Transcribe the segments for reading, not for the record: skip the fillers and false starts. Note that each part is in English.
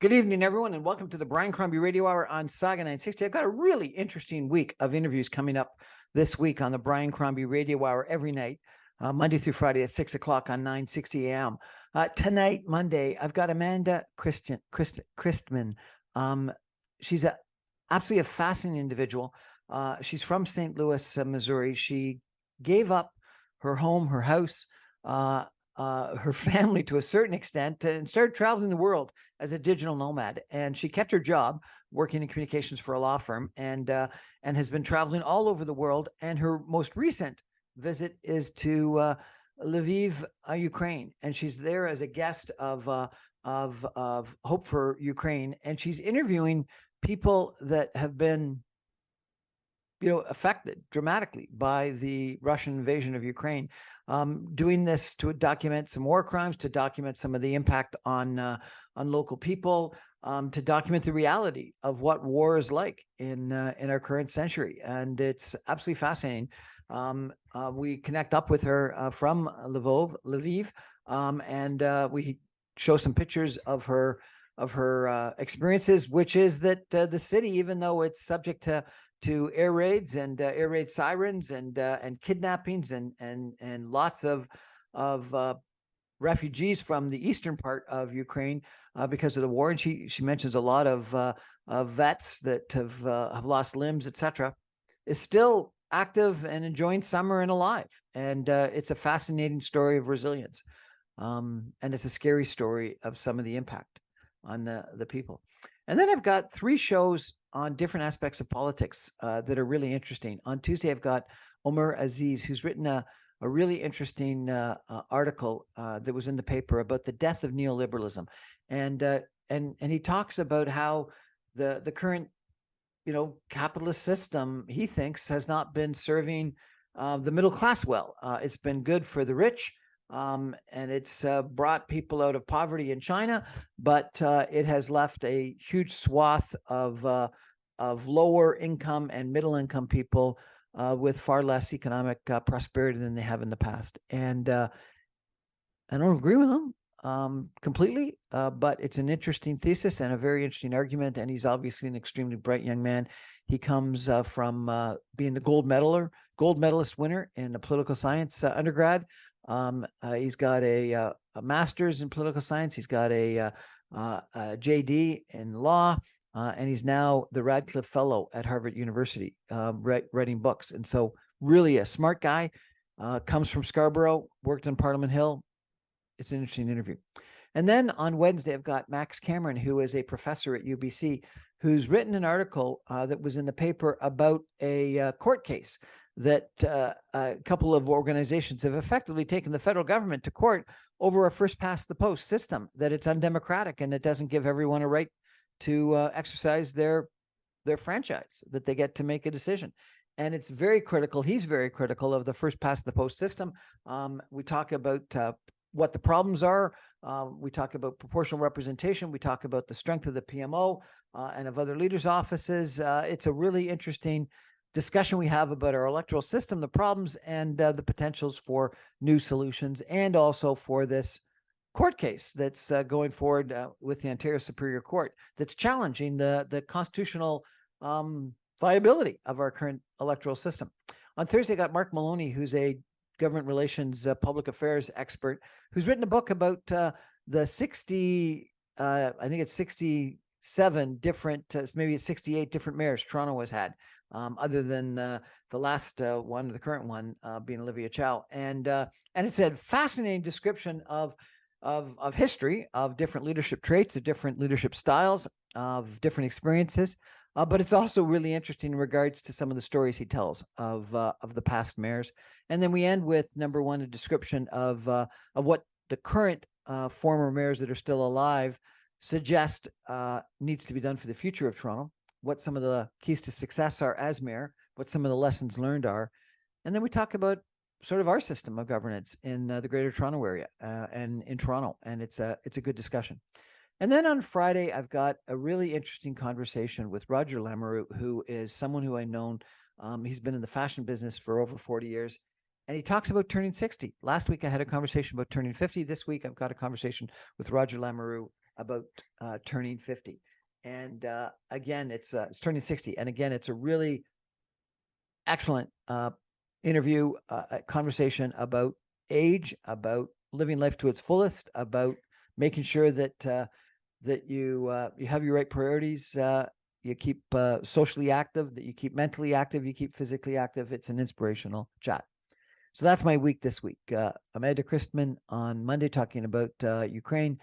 Good evening, everyone, and welcome to the Brian Crombie Radio Hour on Saga 960. I've got a really interesting week of interviews coming up this week on the Brian Crombie Radio Hour every night, Monday through Friday at 6 o'clock on 960 a.m. Tonight, Monday, I've got Amanda Christman. She's absolutely a fascinating individual. She's from St. Louis, Missouri. She gave up her home, her house, her family to a certain extent, and started traveling the world as a digital nomad. And she kept her job working in communications for a law firm, and has been traveling all over the world. And her most recent visit is to Lviv, Ukraine, and she's there as a guest of Hope for Ukraine, and she's interviewing people that have been affected dramatically by the Russian invasion of Ukraine, doing this to document some war crimes, to document some of the impact on local people, to document the reality of what war is like in our current century. And it's absolutely fascinating. We connect up with her from Lviv, and we show some pictures of her experiences, which is that the city, even though it's subject to air raids and air raid sirens and kidnappings and lots of refugees from the eastern part of Ukraine because of the war. And she mentions a lot of vets that have lost limbs, etc., is still active and enjoying summer and alive. And it's a fascinating story of resilience. And it's a scary story of some of the impact on the people. And then I've got 3 shows on different aspects of politics that are really interesting. On Tuesday, I've got Omer Aziz, who's written a really interesting article that was in the paper about the death of neoliberalism, and he talks about how the current capitalist system, he thinks, has not been serving the middle class well. It's been good for the rich. And it's brought people out of poverty in China, but it has left a huge swath of lower income and middle income people with far less economic prosperity than they have in the past. And I don't agree with him completely, but it's an interesting thesis and a very interesting argument. And he's obviously an extremely bright young man. He comes from being the gold medalist winner in a political science undergrad. He's got a master's in political science. He's got a JD in law, and he's now the Radcliffe Fellow at Harvard University, writing books. And so, really, a smart guy. Comes from Scarborough, worked on Parliament Hill. It's an interesting interview. And then on Wednesday, I've got Max Cameron, who is a professor at UBC, who's written an article that was in the paper about a court case that a couple of organizations have effectively taken the federal government to court over a first past the post system, that it's undemocratic and it doesn't give everyone a right to exercise their franchise, that they get to make a decision. And it's very critical. He's very critical of the first past the post system. We talk about what the problems are. We talk about proportional representation. We talk about the strength of the PMO and of other leaders' offices. It's a really interesting discussion we have about our electoral system, the problems, and the potentials for new solutions, and also for this court case that's going forward with the Ontario Superior Court that's challenging the constitutional viability of our current electoral system. On Thursday, I got Mark Maloney, who's a government relations, public affairs expert, who's written a book about the 60, I think it's 67 different, maybe it's 68 different mayors Toronto has had, other than the last one, the current one being Olivia Chow. And it's a fascinating description of history, of different leadership traits, of different leadership styles, of different experiences. But it's also really interesting in regards to some of the stories he tells of the past mayors. And then we end with number 1, a description of what the current former mayors that are still alive suggest needs to be done for the future of Toronto, what some of the keys to success are as mayor, what some of the lessons learned are. And then we talk about sort of our system of governance in the Greater Toronto area and in Toronto. And it's a good discussion. And then on Friday, I've got a really interesting conversation with Roger Lamoureux, who is someone who I've known. He's been in the fashion business for over 40 years. And he talks about turning 60. Last week, I had a conversation about turning 50. This week, I've got a conversation with Roger Lamoureux. about turning 50. And again, it's turning 60. And again, it's a really excellent interview, conversation about age, about living life to its fullest, about making sure that that you have your right priorities. You keep socially active, that you keep mentally active, you keep physically active. It's an inspirational chat. So that's my week this week. Amanda Christman on Monday talking about Ukraine.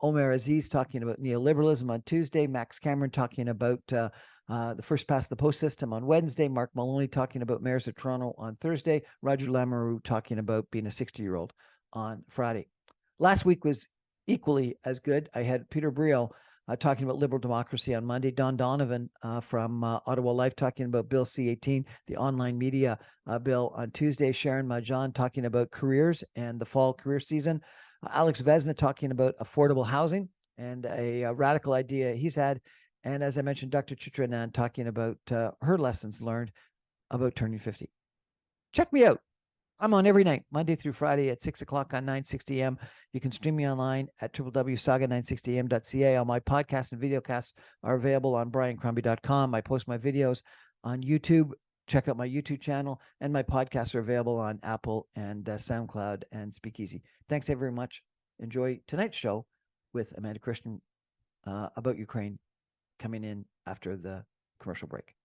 Omer Aziz talking about neoliberalism on Tuesday. Max Cameron talking about the first past the post system on Wednesday. Mark Maloney talking about mayors of Toronto on Thursday. Roger Lamoureux talking about being a 60-year-old on Friday. Last week was equally as good. I had Peter Briel talking about liberal democracy on Monday. Don Donovan from Ottawa Life talking about Bill C-18, the online media bill on Tuesday. Sharon Majan talking about careers and the fall career season. Alex Vesna talking about affordable housing and a radical idea he's had. And as I mentioned, Dr. Chitra Anand talking about her lessons learned about turning 50. Check me out. I'm on every night, Monday through Friday at 6 o'clock on 960 AM. You can stream me online at www.saga960am.ca. All my podcasts and videocasts are available on briancrombie.com. I post my videos on YouTube. Check out my YouTube channel, and my podcasts are available on Apple and SoundCloud and Speakeasy. Thanks very much. Enjoy tonight's show with Amanda Christian about Ukraine, coming in after the commercial break.